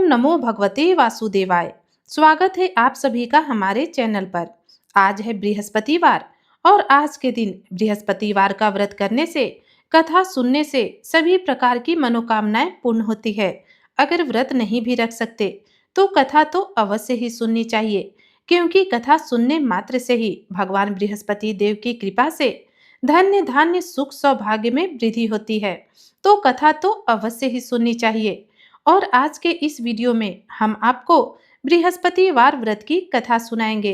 नमो भगवते वासुदेवाय। स्वागत है आप सभी का हमारे चैनल पर। आज है बृहस्पतिवार और आज के दिन बृहस्पतिवार का व्रत करने से, कथा सुनने से सभी प्रकार की मनोकामनाएं पूर्ण होती है। अगर व्रत नहीं भी रख सकते तो कथा तो अवश्य ही सुननी चाहिए, क्योंकि कथा सुनने मात्र से ही भगवान बृहस्पति देव की कृपा से धन्य धान्य सुख सौभाग्य में वृद्धि होती है। तो कथा तो अवश्य ही सुननी चाहिए। और आज के इस वीडियो में हम आपको बृहस्पतिवार व्रत की कथा सुनाएंगे।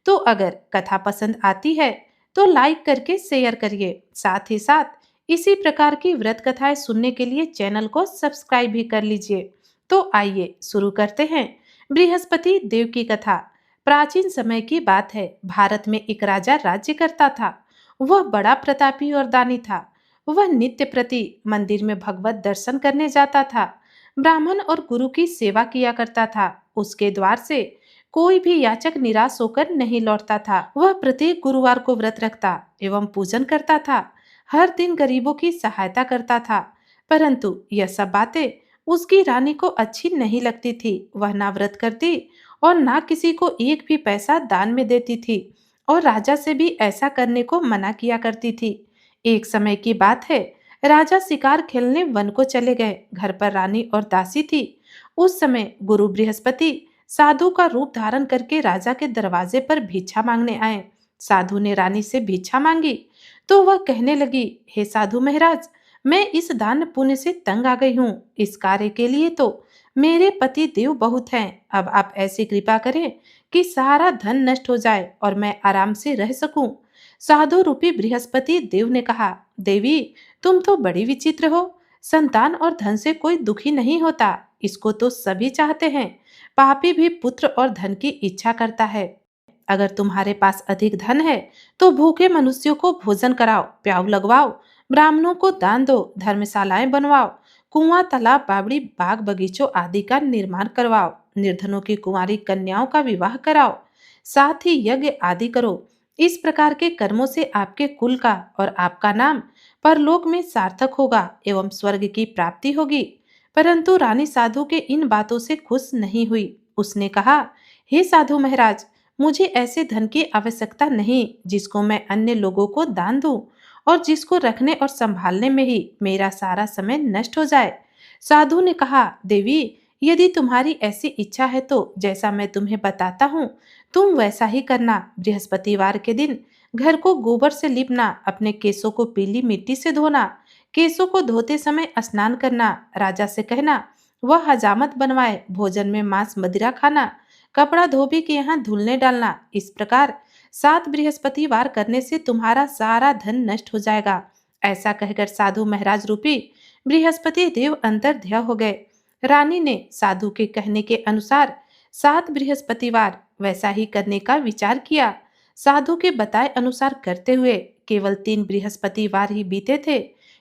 तो अगर कथा पसंद आती है तो लाइक करके शेयर करिए। साथ ही साथ इसी प्रकार की व्रत कथाएं सुनने के लिए चैनल को सब्सक्राइब भी कर लीजिए। तो आइए शुरू करते हैं बृहस्पति देव की कथा। प्राचीन समय की बात है। भारत में एक राजा राज्य करता था। वह बड़ा प्रतापी और दानी था। वह नित्य प्रति मंदिर में भगवत दर्शन करने जाता था। ब्राह्मण और गुरु की सेवा किया करता था। उसके द्वार से कोई भी याचक निराश होकर नहीं लौटता था। वह प्रत्येक गुरुवार को व्रत रखता एवं पूजन करता था। हर दिन गरीबों की सहायता करता था। परंतु यह सब बातें उसकी रानी को अच्छी नहीं लगती थी। वह ना व्रत करती और ना किसी को एक भी पैसा दान में देती थी, और राजा से भी ऐसा करने को मना किया करती थी। एक समय की बात है। राजा शिकार खेलने वन को चले गए। घर पर रानी और दासी थी। उस समय गुरु बृहस्पति साधु का रूप धारण करके राजा के दरवाजे पर भिक्षा मांगने आए। साधु ने रानी से भिक्षा मांगी तो वह कहने लगी, हे साधु महाराज, मैं इस दान पुण्य से तंग आ गई हूँ। इस कार्य के लिए तो मेरे पति देव बहुत हैं। अब आप ऐसी कृपा करें कि सारा धन नष्ट हो जाए और मैं आराम से रह सकूं। साधु रूपी बृहस्पति देव ने कहा, देवी, तुम तो बड़ी विचित्र हो। संतान और धन से कोई दुखी नहीं होता, इसको तो सभी चाहते हैं। पापी भी पुत्र और धन की इच्छा करता है। अगर तुम्हारे पास अधिक धन है तो भूखे मनुष्यों को भोजन कराओ, प्याऊ लगवाओ, ब्राह्मणों को दान दो, धर्मशालाएं बनवाओ, कुआं, तालाब, बावड़ी, बाग बगीचों आदि का निर्माण करवाओ, निर्धनों की कुंवारी कन्याओं का विवाह कराओ, साथ ही यज्ञ आदि करो। इस प्रकार के कर्मों से आपके कुल का और आपका नाम परलोक में सार्थक होगा एवं स्वर्ग की प्राप्ति होगी। परंतु रानी साधु के इन बातों से खुश नहीं हुई। उसने कहा, हे साधु महाराज, मुझे ऐसे धन की आवश्यकता नहीं जिसको मैं अन्य लोगों को दान दूं और जिसको रखने और संभालने में ही मेरा सारा समय नष्ट हो जाए। साधु ने कहा, देवी, यदि तुम्हारी ऐसी इच्छा है तो जैसा मैं तुम्हें बताता हूँ तुम वैसा ही करना। बृहस्पतिवार के दिन घर को गोबर से लीपना, अपने केसों को पीली मिट्टी से धोना, केसों को धोते समय स्नान करना, राजा से कहना वह हजामत बनवाए, भोजन में मांस मदिरा खाना, कपड़ा धोबी के यहाँ धुलने डालना। इस प्रकार 7 बृहस्पतिवार करने से तुम्हारा सारा धन नष्ट हो जाएगा। ऐसा कहकर साधु महाराज रूपी बृहस्पति देव अंतर्ध्यान हो गए। रानी ने साधु के कहने के अनुसार 7 बृहस्पतिवार वैसा ही करने का विचार किया। साधु के बताए अनुसार करते हुए केवल 3 बृहस्पतिवार ही बीते थे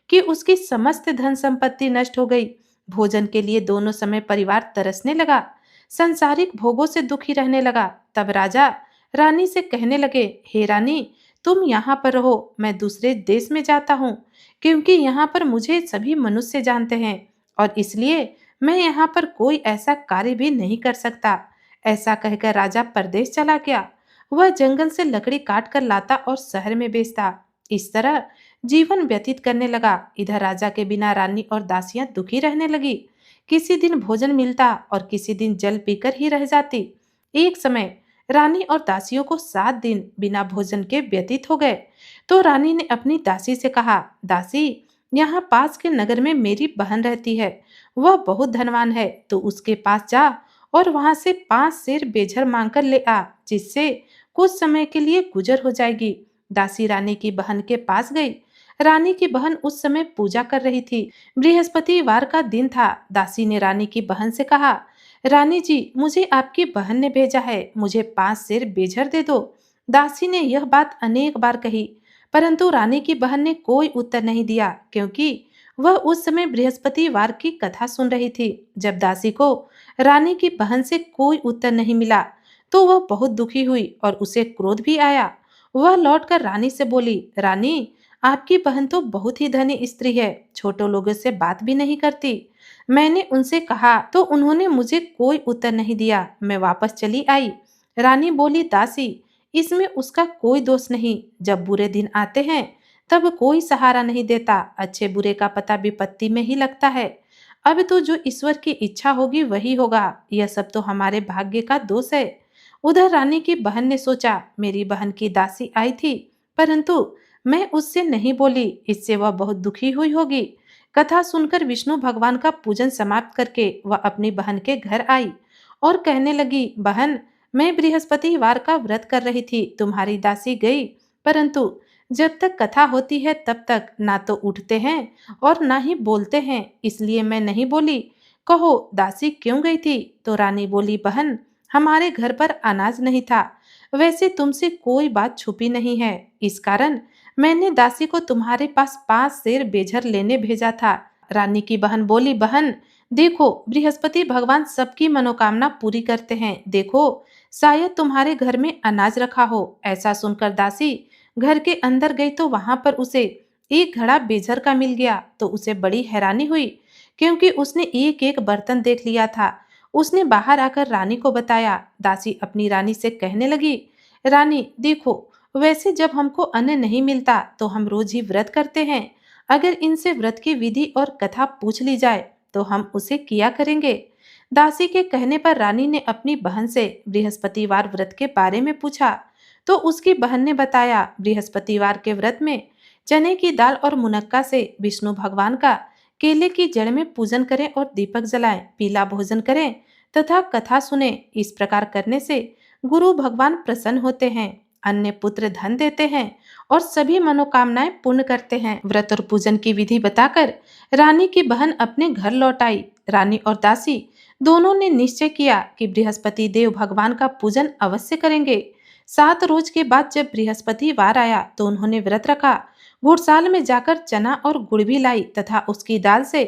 कि उसकी समस्त धन संपत्ति नष्ट हो गई। भोजन के लिए दोनों समय परिवार तरसने लगा। संसारिक भोगों से दुखी रहने लगा। तब राजा रानी से कहने लगे, हे रानी, तुम यहाँ पर रहो, मैं दूसरे देश में जाता हूँ, क्योंकि यहाँ पर मुझे सभी मनुष्य जानते हैं और इसलिए मैं यहाँ पर कोई ऐसा कार्य भी नहीं कर सकता। ऐसा कहकर राजा परदेश चला गया। वह जंगल से लकड़ी काट कर लाता और शहर में बेचता। इस तरह जीवन व्यतीत करने लगा। इधर राजा के बिना रानी और दासियां दुखी रहने लगी। किसी दिन भोजन मिलता और किसी दिन जल पीकर ही रह जाती। एक समय रानी और दासियों को 7 दिन बिना भोजन के व्यतीत हो गए। तो रानी ने अपनी दासी से कहा, दासी, यहाँ पास के नगर में मेरी बहन रहती है। वह बहुत धनवान है, तो उसके पास जा और वहां से 5 सेर बेझर मांग कर ले आ, जिससे कुछ समय के लिए गुजर हो जाएगी। दासी रानी की बहन के पास गई। रानी की बहन उस समय पूजा कर रही थी। बृहस्पतिवार का दिन था। दासी ने रानी की बहन से कहा, रानी जी, मुझे आपकी बहन ने भेजा है, मुझे 5 सेर बेझर दे दो। दासी ने यह बात अनेक बार कही, परंतु रानी की बहन ने कोई उत्तर नहीं दिया, क्योंकि वह उस समय बृहस्पतिवार की कथा सुन रही थी। जब दासी को रानी की बहन से कोई उत्तर नहीं मिला तो वह बहुत दुखी हुई और उसे क्रोध भी आया। वह लौटकर रानी से बोली, रानी, आपकी बहन तो बहुत ही धनी स्त्री है, छोटे लोगों से बात भी नहीं करती। मैंने उनसे कहा तो उन्होंने मुझे कोई उत्तर नहीं दिया। मैं वापस चली आई। रानी बोली, दासी, इसमें उसका कोई दोष नहीं। जब बुरे दिन आते हैं तब कोई सहारा नहीं देता। अच्छे बुरे का पता विपत्ति में ही लगता है। अब तो जो ईश्वर की इच्छा होगी वही होगा। यह सब तो हमारे भाग्य का दोष है। उधर रानी की बहन ने सोचा, मेरी बहन की दासी आई थी, परंतु मैं उससे नहीं बोली, इससे वह बहुत दुखी हुई होगी। कथा सुनकर विष्णु भगवान का पूजन समाप्त करके वह अपनी बहन के घर आई और कहने लगी, बहन, मैं बृहस्पतिवार का व्रत कर रही थी, तुम्हारी दासी गई, परंतु जब तक कथा होती है तब तक ना तो उठते हैं और ना ही बोलते हैं, इसलिए मैं नहीं बोली। कहो, दासी क्यों गई थी? तो रानी बोली, बहन, हमारे घर पर अनाज नहीं था। वैसे तुमसे कोई बात छुपी नहीं है, इस कारण मैंने दासी को तुम्हारे पास 5 सेर बेझर लेने भेजा था। रानी की बहन बोली, बहन, देखो, बृहस्पति भगवान सबकी मनोकामना पूरी करते हैं। देखो, शायद तुम्हारे घर में अनाज रखा हो। ऐसा सुनकर दासी घर के अंदर गई तो वहां पर उसे एक घड़ा बेझर का मिल गया। तो उसे बड़ी हैरानी हुई, क्योंकि उसने एक एक बर्तन देख लिया था। उसने बाहर आकर रानी को बताया। दासी अपनी रानी से कहने लगी, रानी देखो, वैसे जब हमको अन्न नहीं मिलता तो हम रोज ही व्रत करते हैं। अगर इनसे व्रत की विधि और कथा पूछ ली जाए तो हम उसे किया करेंगे। दासी के कहने पर रानी ने अपनी बहन से बृहस्पतिवार व्रत के बारे में पूछा। तो उसकी बहन ने बताया, बृहस्पतिवार के व्रत में चने की दाल और मुनक्का से विष्णु भगवान का केले की जड़ में पूजन करें और दीपक जलाएं, पीला भोजन करें तथा कथा सुने। इस प्रकार करने से गुरु भगवान प्रसन्न होते हैं, अन्य पुत्र धन देते हैं और सभी मनोकामनाएं पूर्ण करते हैं। व्रत और पूजन की विधि बताकर रानी की बहन अपने घर लौट आई। रानी और दासी दोनों ने निश्चय किया कि बृहस्पति देव भगवान का पूजन अवश्य करेंगे। 7 रोज के बाद जब बृहस्पतिवार आया तो उन्होंने व्रत रखा। घुड़साल में जाकर चना और गुड़ भी लाई तथा उसकी दाल से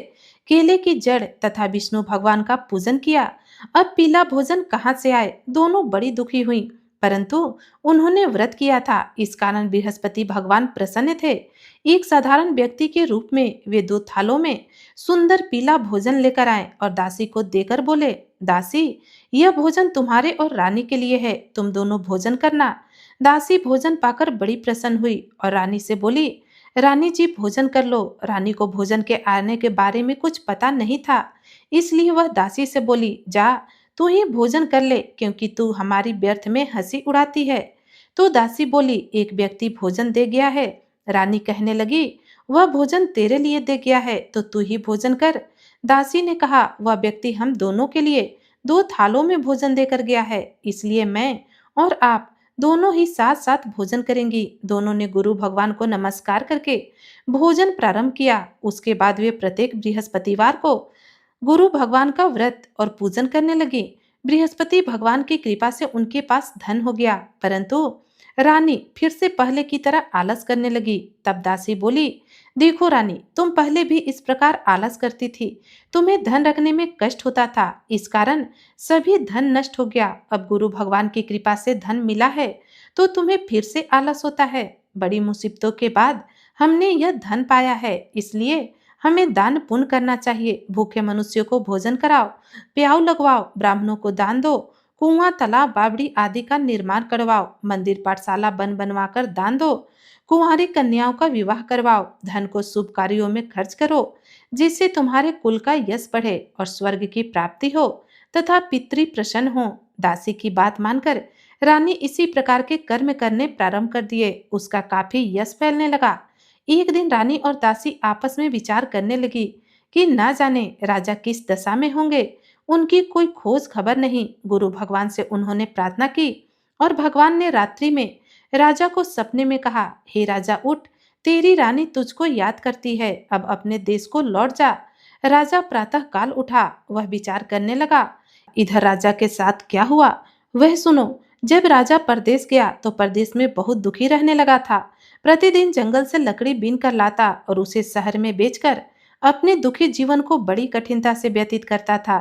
केले की जड़ तथा विष्णु भगवान का पूजन किया। अब पीला भोजन कहाँ से आए? दोनों बड़ी दुखी हुई, परंतु उन्होंने व्रत किया था, इस कारण बृहस्पति भगवान प्रसन्न थे। एक साधारण व्यक्ति के रूप में वे 2 थालों में सुंदर पीला भोजन लेकर आए और दासी को देकर बोले, दासी, यह भोजन तुम्हारे और रानी के लिए है, तुम दोनों भोजन करना। दासी भोजन पाकर बड़ी प्रसन्न हुई और रानी से बोली, रानी जी भोजन कर लो। रानी को भोजन के आने के बारे में कुछ पता नहीं था, इसलिए वह दासी से बोली, जा, तू ही भोजन कर ले, क्योंकि तू हमारी व्यर्थ में हंसी उड़ाती है। तो दासी बोली, एक व्यक्ति भोजन दे गया है। रानी कहने लगी, वह भोजन तेरे लिए दे गया है तो तू ही भोजन कर। दासी ने कहा, वह व्यक्ति हम दोनों के लिए 2 थालों में भोजन देकर गया है, इसलिए मैं और आप दोनों ही साथ साथ भोजन करेंगी। दोनों ने गुरु भगवान को नमस्कार करके भोजन प्रारंभ किया। उसके बाद वे प्रत्येक बृहस्पतिवार को गुरु भगवान का व्रत और पूजन करने लगी। बृहस्पति भगवान की कृपा से उनके पास धन हो गया, परंतु रानी फिर से पहले की तरह आलस करने लगी। तब दासी बोली, देखो रानी, तुम पहले भी इस प्रकार आलस करती थी, तुम्हें धन रखने में कष्ट होता था, इस कारण सभी धन नष्ट हो गया। अब गुरु भगवान की कृपा से धन मिला है तो तुम्हें फिर से आलस होता है। बड़ी मुसीबतों के बाद हमने यह धन पाया है, इसलिए हमें दान पुण्य करना चाहिए। भूखे मनुष्यों को भोजन कराओ, प्याऊ लगवाओ, ब्राह्मणों को दान दो, कुआं, तालाब, बावड़ी आदि का निर्माण करवाओ, मंदिर पाठशाला बनवाकर दान दो, कुंवारी कन्याओं का विवाह करवाओ, धन को शुभ कार्यों में खर्च करो, जिससे तुम्हारे कुल का यश बढ़े और स्वर्ग की प्राप्ति हो तथा पितृ प्रसन्न हो। दासी की बात मानकर रानी इसी प्रकार के कर्म करने प्रारंभ कर दिए। उसका काफी यश फैलने लगा। एक दिन रानी और दासी आपस में विचार करने लगी कि ना जाने राजा किस दशा में होंगे, उनकी कोई खोज खबर नहीं। गुरु भगवान से उन्होंने प्रार्थना की और भगवान ने रात्रि में राजा को सपने में कहा, हे राजा, उठ, तेरी रानी तुझको याद करती है, अब अपने देश को लौट जा। राजा प्रातः काल उठा, वह विचार करने लगा, इधर राजा के साथ क्या हुआ वह सुनो। जब राजा परदेश गया तो परदेश में बहुत दुखी रहने लगा था। प्रतिदिन जंगल से लकड़ी बीन कर लाता और उसे शहर में बेचकर अपने दुखी जीवन को बड़ी कठिनता से व्यतीत करता था।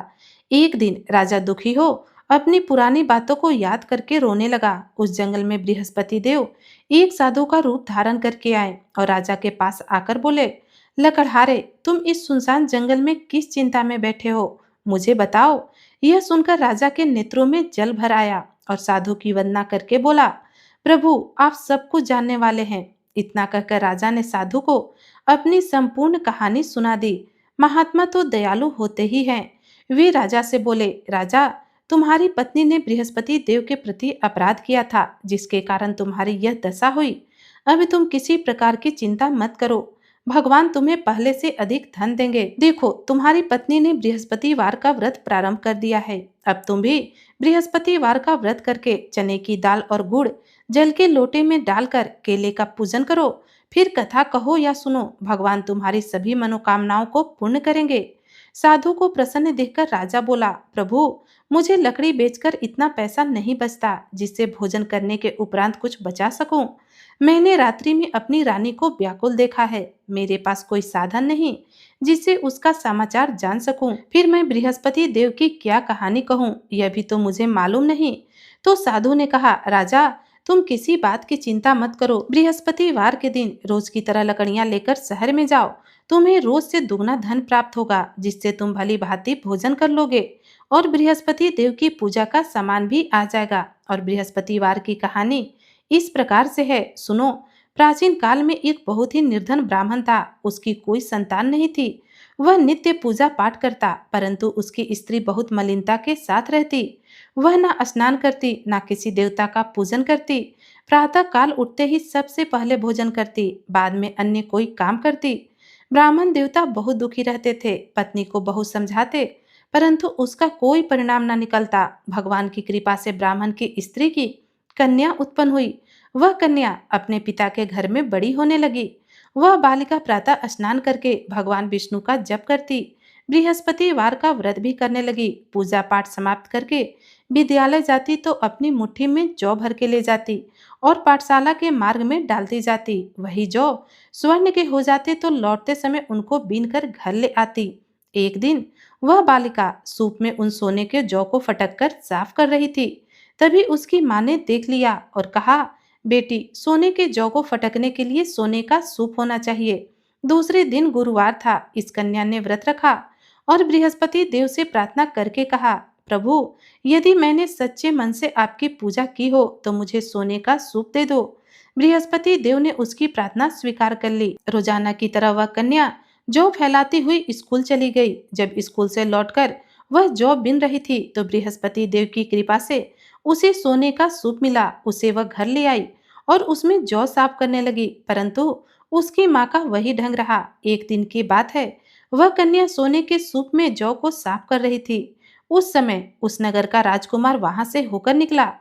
एक दिन राजा दुखी हो अपनी पुरानी बातों को याद करके रोने लगा। उस जंगल में बृहस्पति देव एक साधु का रूप धारण करके आए और राजा के पास आकर बोले, लकड़हारे, तुम इस सुनसान जंगल में किस चिंता में बैठे हो, मुझे बताओ। यह सुनकर राजा के नेत्रों में जल भर आया और साधु की वंदना करके बोला, प्रभु, आप सब कुछ जानने वाले हैं। इतना कहकर राजा ने साधु को अपनी संपूर्ण कहानी सुना दी। महात्मा तो दयालु होते ही हैं। वे राजा से बोले, राजा, तुम्हारी पत्नी ने बृहस्पति देव के प्रति अपराध किया था, जिसके कारण तुम्हारी यह दशा हुई। अब तुम किसी प्रकार की चिंता मत करो, भगवान तुम्हें पहले से अधिक धन देंगे। देखो, तुम्हारी पत्नी ने बृहस्पतिवार का व्रत प्रारंभ कर दिया है। अब तुम भी बृहस्पतिवार का व्रत करके चने की दाल और गुड़ जल के लोटे में डालकर केले का पूजन करो। फिर कथा कहो या सुनो, भगवान तुम्हारी सभी मनोकामनाओं को पूर्ण करेंगे। साधु को प्रसन्न देखकर राजा बोला, प्रभु, मुझे लकड़ी बेचकर इतना पैसा नहीं बचता जिससे भोजन करने के उपरांत कुछ बचा सकूं। मैंने रात्रि में अपनी रानी को व्याकुल देखा है। मेरे पास कोई साधन नहीं जिससे उसका समाचार जान सकूं। फिर मैं बृहस्पति देव की क्या कहानी कहूं, यह भी तो मुझे मालूम नहीं। तो साधु ने कहा, राजा, तुम किसी बात की चिंता मत करो। बृहस्पतिवार के दिन रोज की तरह लकड़ियां लेकर शहर में जाओ। तुम्हें रोज से दुगना धन प्राप्त होगा, जिससे तुम भली भांति भोजन कर लोगे और बृहस्पति देव की पूजा का सामान भी आ जाएगा। और बृहस्पतिवार की कहानी इस प्रकार से है, सुनो। प्राचीन काल में एक बहुत ही निर्धन ब्राह्मण था। उसकी कोई संतान नहीं थी। वह नित्य पूजा पाठ करता, परंतु उसकी स्त्री बहुत मलिनता के साथ रहती। वह ना स्नान करती, ना किसी देवता का पूजन करती। प्रातः काल उठते ही सबसे पहले भोजन करती, बाद में अन्य कोई काम करती। ब्राह्मण देवता बहुत दुखी रहते थे। पत्नी को बहुत समझाते, परंतु उसका कोई परिणाम न निकलता। भगवान की कृपा से ब्राह्मण की स्त्री की कन्या उत्पन्न हुई। वह कन्या अपने पिता के घर में बड़ी होने लगी। वह बालिका प्रातः स्नान करके भगवान विष्णु का जप करती, बृहस्पतिवार का व्रत भी करने लगी। पूजा पाठ समाप्त करके विद्यालय जाती तो अपनी मुट्ठी में जौ भर के ले जाती और पाठशाला के मार्ग में डालती जाती। वही जौ स्वर्ण के हो जाते तो लौटते समय उनको बीनकर घर ले आती। एक दिन वह बालिका सूप में उन सोने के जौ को फटक कर साफ कर रही थी। तभी उसकी माँ ने देख लिया और कहा, बेटी, सोने के जौ को फटकने के लिए सोने का सूप होना चाहिए। दूसरे दिन गुरुवार था। इस कन्या ने व्रत रखा और बृहस्पति देव से प्रार्थना करके कहा, प्रभु, यदि मैंने सच्चे मन से आपकी पूजा की हो तो मुझे सोने का सूप दे दो। बृहस्पति देव ने उसकी प्रार्थना स्वीकार कर ली। रोजाना की तरह वह कन्या जौ फैलाती हुई स्कूल चली गई। जब स्कूल से लौटकर वह जौ बिन रही थी तो बृहस्पति देव की कृपा से उसे सोने का सूप मिला। उसे वह घर ले आई और उसमें जौ साफ करने लगी, परंतु उसकी माँ का वही ढंग रहा। एक दिन की बात है, वह कन्या सोने के सूप में जौ को साफ कर रही थी। उस समय उस नगर का राजकुमार वहां से होकर निकला।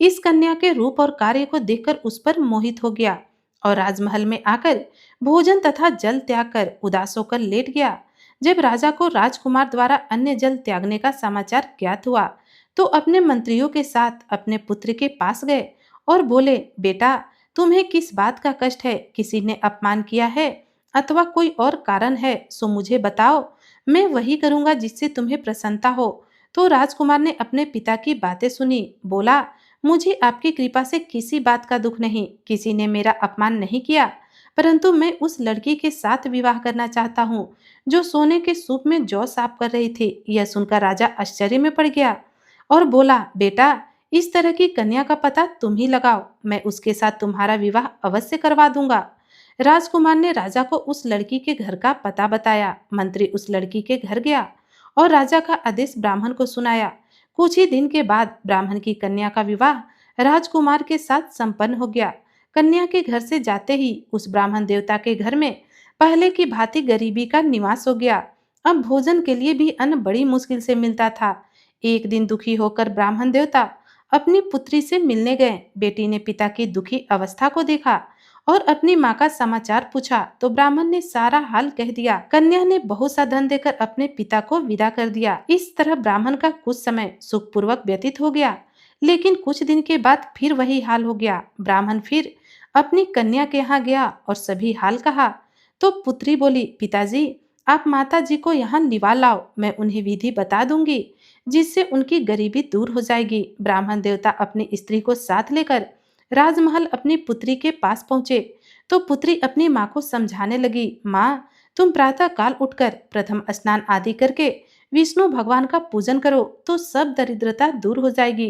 इस कन्या के रूप और कार्य को देखकर उस पर मोहित हो गया और राजमहल में आकर भोजन तथा जल त्याग कर उदास होकर लेट गया। जब राजा को राजकुमार द्वारा अन्य जल त्यागने का समाचार ज्ञात हुआ तो अपने मंत्रियों के साथ अपने पुत्र के पास गए और बोले, बेटा, तुम्हें किस बात का कष्ट है? किसी ने अपमान किया है अथवा कोई और कारण है, सो मुझे बताओ। मैं वही करूंगा जिससे तुम्हें प्रसन्नता हो। तो राजकुमार ने अपने पिता की बातें सुनी। बोला, मुझे आपकी कृपा से किसी बात का दुख नहीं। किसी ने मेरा अपमान नहीं किया, परंतु मैं उस लड़की के साथ विवाह करना चाहता हूँ जो सोने के सूप में जौ साफ कर रही थी। यह सुनकर राजा आश्चर्य में पड़ गया और बोला, बेटा, इस तरह की कन्या का पता तुम ही लगाओ। मैं उसके साथ तुम्हारा विवाह अवश्य करवा दूंगा। राजकुमार ने राजा को उस लड़की के घर का पता बताया। मंत्री उस लड़की के घर गया और राजा का आदेश ब्राह्मण को सुनाया। कुछ ही दिन के बाद ब्राह्मण की कन्या का विवाह राजकुमार के साथ संपन्न हो गया। कन्या के घर से जाते ही उस ब्राह्मण देवता के घर में पहले की भांति गरीबी का निवास हो गया। अब भोजन के लिए भी अन्न बड़ी मुश्किल से मिलता था। एक दिन दुखी होकर ब्राह्मण देवता अपनी पुत्री से मिलने गए। बेटी ने पिता की दुखी अवस्था को देखा और अपनी माँ का समाचार पूछा तो ब्राह्मण ने सारा हाल कह दिया। कन्या ने बहुत सा धन देकर अपने पिता को विदा कर दिया। इस तरह ब्राह्मण का कुछ समय सुखपूर्वक व्यतीत हो गया, लेकिन कुछ दिन के बाद फिर वही हाल हो गया। ब्राह्मण फिर अपनी कन्या के यहाँ गया और सभी हाल कहा तो पुत्री बोली, पिताजी, आप माता जी को यहाँ लिवा लाओ, मैं उन्हें विधि बता दूंगी। जिससे उनकी गरीबी दूर हो जाएगी। ब्राह्मण देवता अपनी स्त्री को साथ लेकर राजमहल अपनी पुत्री के पास पहुंचे तो पुत्री अपनी माँ को समझाने लगी, माँ, तुम प्रातः काल उठकर प्रथम स्नान आदि करके विष्णु भगवान का पूजन करो तो सब दरिद्रता दूर हो जाएगी।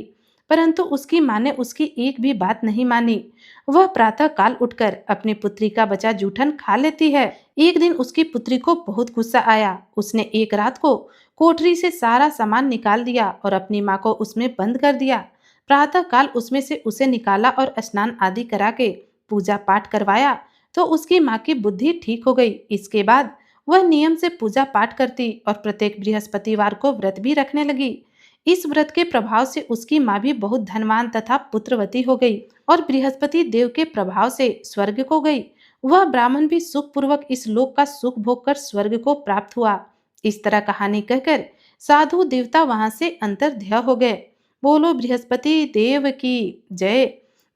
परंतु उसकी माँ ने उसकी एक भी बात नहीं मानी। वह प्रातः काल उठकर अपनी पुत्री का बचा जूठन खा लेती है। एक दिन उसकी पुत्री को बहुत गुस्सा आया। उसने एक रात को कोठरी से सारा सामान निकाल दिया और अपनी माँ को उसमें बंद कर दिया। प्रातः काल उसमें से उसे निकाला और स्नान आदि करा के पूजा पाठ करवाया तो उसकी माँ की बुद्धि ठीक हो गई। इसके बाद वह नियम से पूजा पाठ करती और प्रत्येक बृहस्पतिवार को व्रत भी रखने लगी। इस व्रत के प्रभाव से उसकी माँ भी बहुत धनवान तथा पुत्रवती हो गई और बृहस्पति देव के प्रभाव से स्वर्ग को गई। वह ब्राह्मण भी सुखपूर्वक इस लोक का सुख भोग कर स्वर्ग को प्राप्त हुआ। इस तरह कहानी कहकर साधु देवता वहां से अंतर्ध्याय हो गए। बोलो बृहस्पति देव की जय।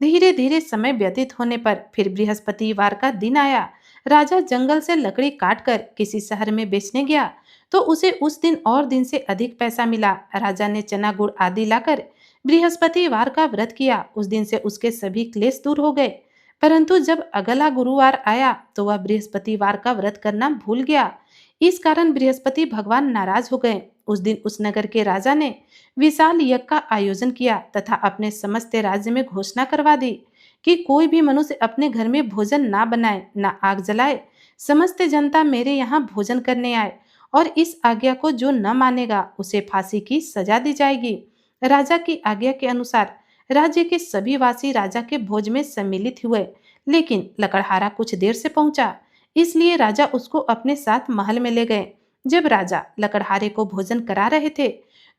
धीरे धीरे समय व्यतीत होने पर फिर बृहस्पतिवार का दिन आया। राजा जंगल से लकड़ी काटकर किसी शहर में बेचने गया तो उसे उस दिन और दिन से अधिक पैसा मिला। राजा ने चना गुड़ आदि लाकर बृहस्पतिवार का व्रत किया। उस दिन से उसके सभी क्लेश दूर हो गए। परंतु जब अगला गुरुवार आया तो वह बृहस्पतिवार का व्रत करना भूल गया। इस कारण बृहस्पति भगवान नाराज हो गए। उस दिन उस नगर के राजा ने विशाल यज्ञ का आयोजन किया तथा अपने समस्त राज्य में घोषणा करवा दी कि कोई भी मनुष्य अपने घर में भोजन ना बनाए, ना आग जलाए। समस्त जनता मेरे यहाँ भोजन करने आए और इस आज्ञा को जो न मानेगा उसे फांसी की सजा दी जाएगी। राजा की आज्ञा के अनुसार राज्य के सभी वासी राजा के भोज में सम्मिलित हुए, लेकिन लकड़हारा कुछ देर से पहुंचा, इसलिए राजा उसको अपने साथ महल में ले गए। जब राजा लकड़हारे को भोजन करा रहे थे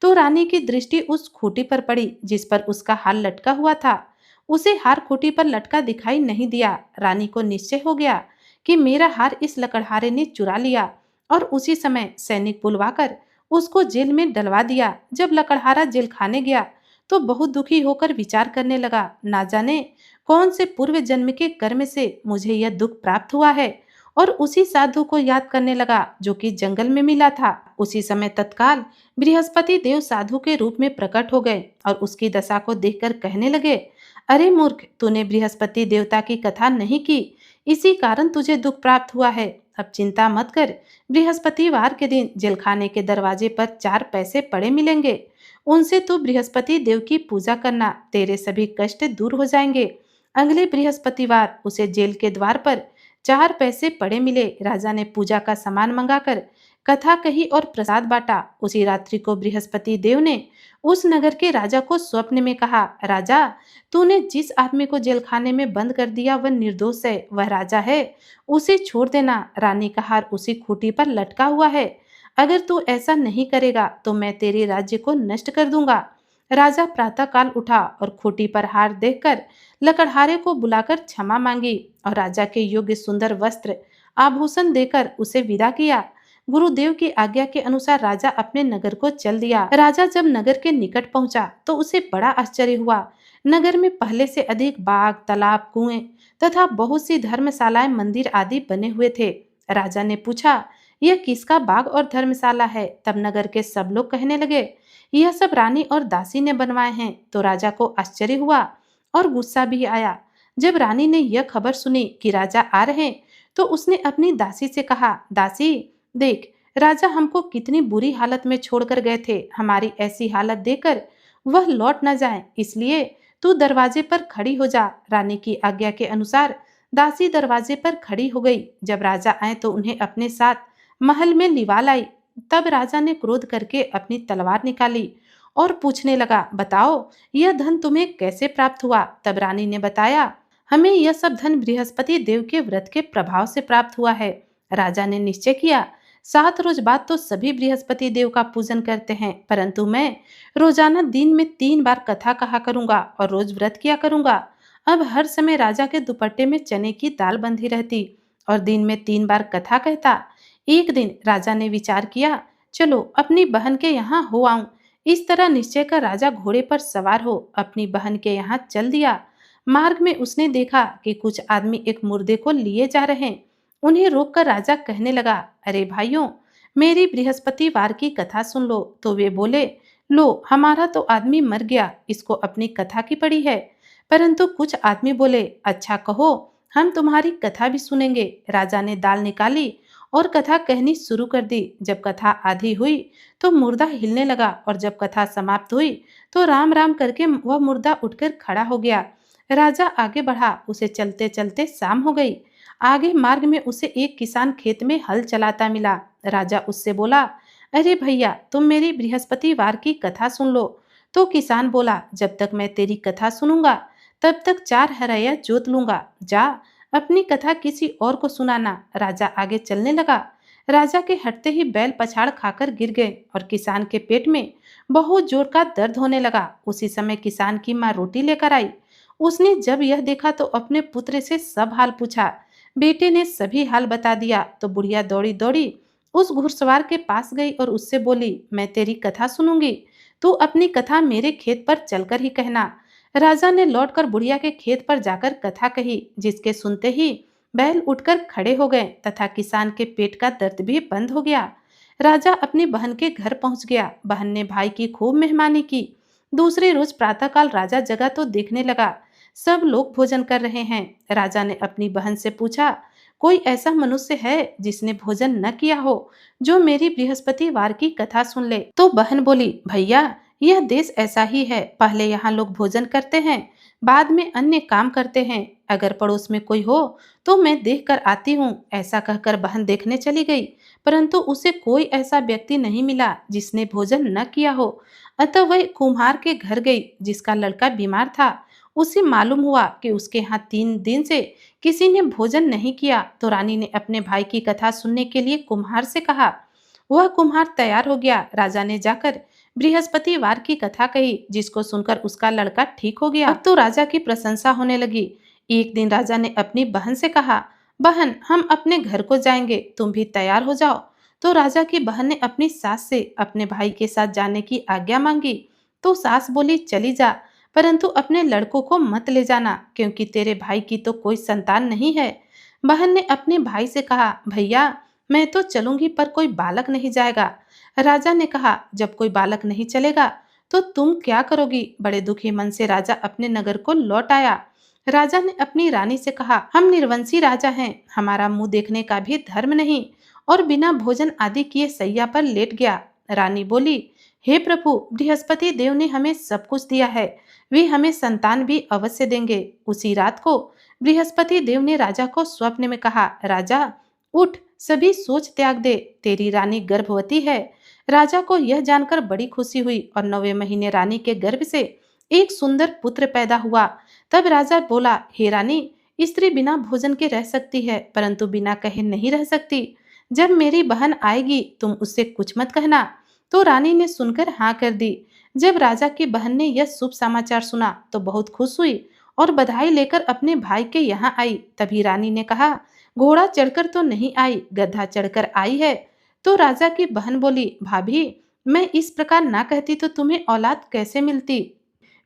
तो रानी की दृष्टि उस खूंटी पर पड़ी जिस पर उसका हार लटका हुआ था। उसे हार खूंटी पर लटका दिखाई नहीं दिया। रानी को निश्चय हो गया कि मेरा हार इस लकड़हारे ने चुरा लिया और उसी समय सैनिक बुलवाकर उसको जेल में डलवा दिया। जब लकड़हारा जेल खाने गया तो बहुत दुखी होकर विचार करने लगा, ना जाने कौन से पूर्व जन्म के कर्म से मुझे यह दुख प्राप्त हुआ है, और उसी साधु को याद करने लगा जो कि जंगल में मिला था। उसी समय तत्काल बृहस्पति देव साधु के रूप में प्रकट हो गए और उसकी दशा को देखकर कहने लगे, अरे मूर्ख, तूने बृहस्पति देवता की कथा नहीं की, इसी कारण तुझे दुख प्राप्त हुआ है। अब चिंता मत कर, बृहस्पतिवार के दिन जेलखाने के दरवाजे पर 4 पैसे पड़े मिलेंगे, उनसे तू बृहस्पति देव की पूजा करना, तेरे सभी कष्ट दूर हो जाएंगे। अगले बृहस्पतिवार उसे जेल के द्वार पर 4 पैसे पड़े मिले। राजा ने पूजा का सामान मंगाकर कथा कही और प्रसाद बांटा। उसी रात्रि को बृहस्पति देव ने उस नगर के राजा को स्वप्न में कहा, राजा, तूने जिस आदमी को जेलखाने में बंद कर दिया वह निर्दोष है, वह राजा है, उसे छोड़ देना। रानी का हार उसी खूंटी पर लटका हुआ है। अगर तू ऐसा नहीं करेगा तो मैं तेरे राज्य को नष्ट कर दूंगा। राजा प्रातःकाल उठा और खूंटी पर हार देखकर लकड़हारे को बुलाकर क्षमा मांगी और राजा के योग्य सुंदर वस्त्र आभूषण देकर उसे विदा किया। गुरुदेव की आज्ञा के अनुसार राजा अपने नगर को चल दिया। राजा जब नगर के निकट पहुंचा तो उसे बड़ा आश्चर्य हुआ। नगर में पहले से अधिक बाग, तालाब, कुएं तथा बहुत सी धर्मशालाएं, मंदिर आदि बने हुए थे। राजा ने पूछा, यह किसका बाग और धर्मशाला है? तब नगर के सब लोग कहने लगे, यह सब रानी और दासी ने बनवाए हैं। तो राजा को आश्चर्य हुआ और गुस्सा भी आया। जब रानी ने यह खबर सुनी कि राजा आ रहे हैं तो उसने अपनी दासी से कहा, दासी देख, राजा हमको कितनी बुरी हालत में छोड़कर गए थे, हमारी ऐसी हालत देखकर वह लौट न जाए, इसलिए तू दरवाजे पर खड़ी हो जा। रानी की आज्ञा के अनुसार दासी दरवाजे पर खड़ी हो गई। जब राजा आए तो उन्हें अपने साथ महल में लिवा लाई। तब राजा ने क्रोध करके अपनी तलवार निकाली और पूछने लगा, बताओ यह धन तुम्हें कैसे प्राप्त हुआ? तब रानी ने बताया, हमें यह सब धन बृहस्पति देव के व्रत के प्रभाव से प्राप्त हुआ है। राजा ने निश्चय किया, 7 रोज बाद तो सभी बृहस्पति देव का पूजन करते हैं, परंतु मैं रोजाना दिन में 3 बार कथा कहा करूंगा और रोज व्रत किया करूंगा। अब हर समय राजा के दुपट्टे में चने की दाल बंधी रहती और दिन में 3 बार कथा कहता। एक दिन राजा ने विचार किया, चलो अपनी बहन के यहाँ हो आऊं। इस तरह निश्चय कर राजा घोड़े पर सवार हो अपनी बहन के यहाँ चल दिया। मार्ग में उसने देखा कि कुछ आदमी एक मुर्दे को लिए जा रहे हैं। उन्हें रोककर राजा कहने लगा, अरे भाइयों, मेरी बृहस्पतिवार की कथा सुन लो। तो वे बोले, लो हमारा तो आदमी मर गया, इसको अपनी कथा की पड़ी है। परंतु कुछ आदमी बोले, अच्छा कहो, हम तुम्हारी कथा भी सुनेंगे। राजा ने दाल निकाली और कथा कहनी शुरू कर दी। जब कथा आधी हुई तो मुर्दा हिलने लगा और जब कथा समाप्त हुई तो राम राम करके वह मुर्दा उठकर खड़ा हो गया। राजा आगे बढ़ा, उसे चलते चलते शाम हो गई। आगे मार्ग में उसे एक किसान खेत में हल चलाता मिला। राजा उससे बोला, अरे भैया, तुम मेरी बृहस्पतिवार की कथा सुन लो। तो किसान बोला, जब तक मैं तेरी कथा सुनूंगा तब तक 4 हरैया जोत लूंगा। जा अपनी कथा किसी और को सुनाना। राजा आगे चलने लगा। राजा के हटते ही बैल पछाड़ खाकर गिर गए और किसान के पेट में बहुत जोर का दर्द होने लगा। उसी समय किसान की माँ रोटी लेकर आई। उसने जब यह देखा तो अपने पुत्र से सब हाल पूछा। बेटे ने सभी हाल बता दिया तो बुढ़िया दौड़ी दौड़ी उस घुड़सवार के पास गई और उससे बोली, मैं तेरी कथा सुनूंगी, तू अपनी कथा मेरे खेत पर चलकर ही कहना। राजा ने लौटकर बुढ़िया के खेत पर जाकर कथा कही, जिसके सुनते ही बैल उठकर खड़े हो गए तथा किसान के पेट का दर्द भी बंद हो गया। राजा अपनी बहन के घर पहुंच गया। बहन ने भाई की खूब मेहमानी की। दूसरे रोज प्रातःकाल राजा जगा तो देखने लगा सब लोग भोजन कर रहे हैं। राजा ने अपनी बहन से पूछा, कोई ऐसा मनुष्य है जिसने भोजन न किया हो, जो मेरी बृहस्पतिवार की कथा सुन ले? तो बहन बोली, भैया, यह देश ऐसा ही है। पहले यहाँ लोग भोजन करते हैं, बाद में अन्य काम करते हैं। अगर पड़ोस में कोई हो तो मैं देख कर आती हूँ। ऐसा कहकर बहन देखने चली गई, परंतु उसे कोई ऐसा व्यक्ति नहीं मिला जिसने भोजन न किया हो। अतः वह कुम्हार के घर गई जिसका लड़का बीमार था। उसे मालूम हुआ कि उसके यहाँ 3 दिन से किसी ने भोजन नहीं किया। तो रानी ने अपने भाई की कथा सुनने के लिए कुम्हार से कहा। वह कुम्हार तैयार हो गया। राजा ने जाकर बृहस्पतिवार की कथा कही, जिसको सुनकर उसका लड़का ठीक हो गया। अब तो राजा की प्रशंसा होने लगी। एक दिन राजा ने अपनी बहन से कहा, बहन, हम अपने घर को जाएंगे, तुम भी तैयार हो जाओ। तो राजा की बहन ने अपनी सास से अपने भाई के साथ जाने की आज्ञा मांगी। तो सास बोली, चली जा, परंतु अपने लड़कों को मत ले जाना, क्योंकि तेरे भाई की तो कोई संतान नहीं है। बहन ने अपने भाई से कहा, भैया, मैं तो चलूंगी पर कोई बालक नहीं जाएगा। राजा ने कहा, जब कोई बालक नहीं चलेगा तो तुम क्या करोगी? बड़े दुखी मन से राजा अपने नगर को लौट आया। राजा ने अपनी रानी से कहा, हम निर्वंशी राजा हैं, हमारा मुंह देखने का भी धर्म नहीं, और बिना भोजन आदि किए सैया पर लेट गया। रानी बोली, हे प्रभु, बृहस्पति देव ने हमें सब कुछ दिया है, वे हमें संतान भी अवश्य देंगे। उसी रात को बृहस्पति देव ने राजा को स्वप्न में कहा, राजा उठ, सभी सोच त्याग दे, तेरी रानी गर्भवती है। राजा को यह जानकर बड़ी खुशी हुई और 9वें महीने रानी के गर्भ से एक सुंदर पुत्र पैदा हुआ। तब राजा बोला, हे रानी, स्त्री बिना भोजन के रह सकती है, परंतु बिना कहे नहीं रह सकती। जब मेरी बहन आएगी तुम उससे कुछ मत कहना। तो रानी ने सुनकर हाँ कर दी। जब राजा की बहन ने यह शुभ समाचार सुना तो बहुत खुश हुई और बधाई लेकर अपने भाई के यहाँ आई। तभी रानी ने कहा, घोड़ा चढ़कर तो नहीं आई, गधा चढ़कर आई है। तो राजा की बहन बोली, भाभी, मैं इस प्रकार ना कहती तो तुम्हें औलाद कैसे मिलती?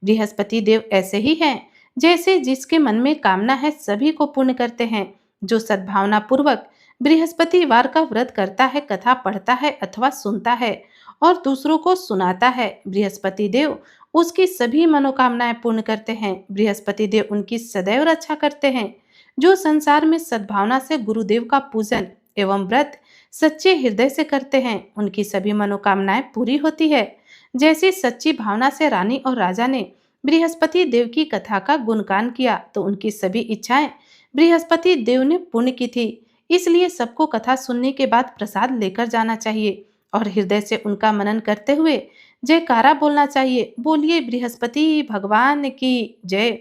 बृहस्पति देव ऐसे ही हैं, जैसे जिसके मन में कामना है सभी को पूर्ण करते हैं। जो सद्भावना पूर्वक बृहस्पतिवार का व्रत करता है, कथा पढ़ता है अथवा सुनता है और दूसरों को सुनाता है, बृहस्पति देव उसकी सभी मनोकामनाएं पूर्ण करते हैं। बृहस्पति देव उनकी सदैव रक्षा करते हैं। जो संसार में सद्भावना से गुरुदेव का पूजन एवं व्रत सच्चे हृदय से करते हैं, उनकी सभी मनोकामनाएं पूरी होती है। जैसी सच्ची भावना से रानी और राजा ने बृहस्पति देव की कथा का गुणगान किया तो उनकी सभी इच्छाएं बृहस्पति देव ने पूर्ण की थी। इसलिए सबको कथा सुनने के बाद प्रसाद लेकर जाना चाहिए और हृदय से उनका मनन करते हुए जयकारा बोलना चाहिए। बोलिए बृहस्पति भगवान की जय।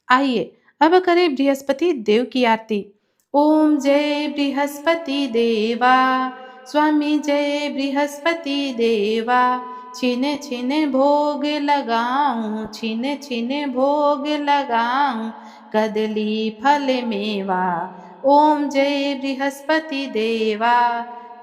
आइए अब करें बृहस्पति देव की आरती। ओम जय बृहस्पति देवा, स्वामी जय बृहस्पति देवा। छिने छिने भोग लगाऊं, छिने छिने भोग लगाऊं, कदली फल मेवा। ओम जय बृहस्पति देवा,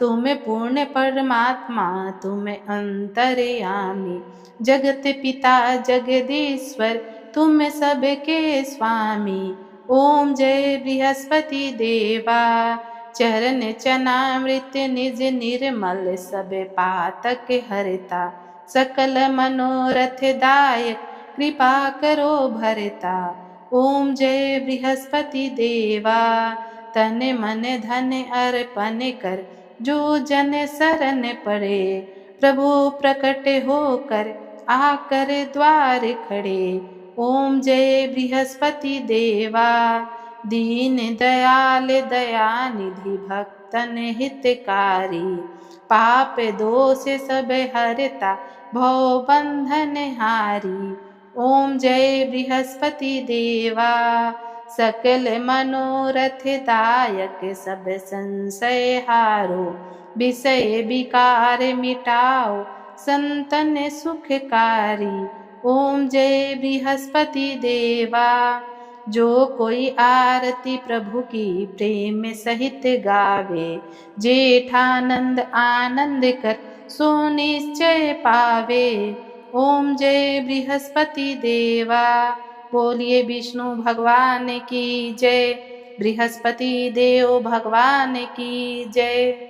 तुम पूर्ण परमात्मा, तुम अंतर्यामी, जगत पिता जगदीश्वर, तुम सबके स्वामी। ओम जय बृहस्पति देवा, चरण चनामृत निज निर्मल, सब पातक हरता, सकल मनोरथ दायक कृपा करो भरता। ओम जय बृहस्पति देवा, तन मन धन अर्पण कर जो जन शरण पड़े। प्रभु प्रकट होकर आकर द्वार खड़े। ओम जय बृहस्पति देवा, दीन दयाल दयानिधि भक्तन हितकारी। पाप दोष सब हरता भव बंधन हारी। ओम जय बृहस्पति देवा, सकल मनोरथ दायक सब संशय हारो। विषय विकार मिटाओ संतन सुखकारी। ओम जय बृहस्पति देवा, जो कोई आरती प्रभु की प्रेम सहित गावे। जेठानंद आनंद कर सो निश्चय पावे। ओम जय बृहस्पति देवा, बोलिए विष्णु भगवान की जय, बृहस्पति देव भगवान की जय।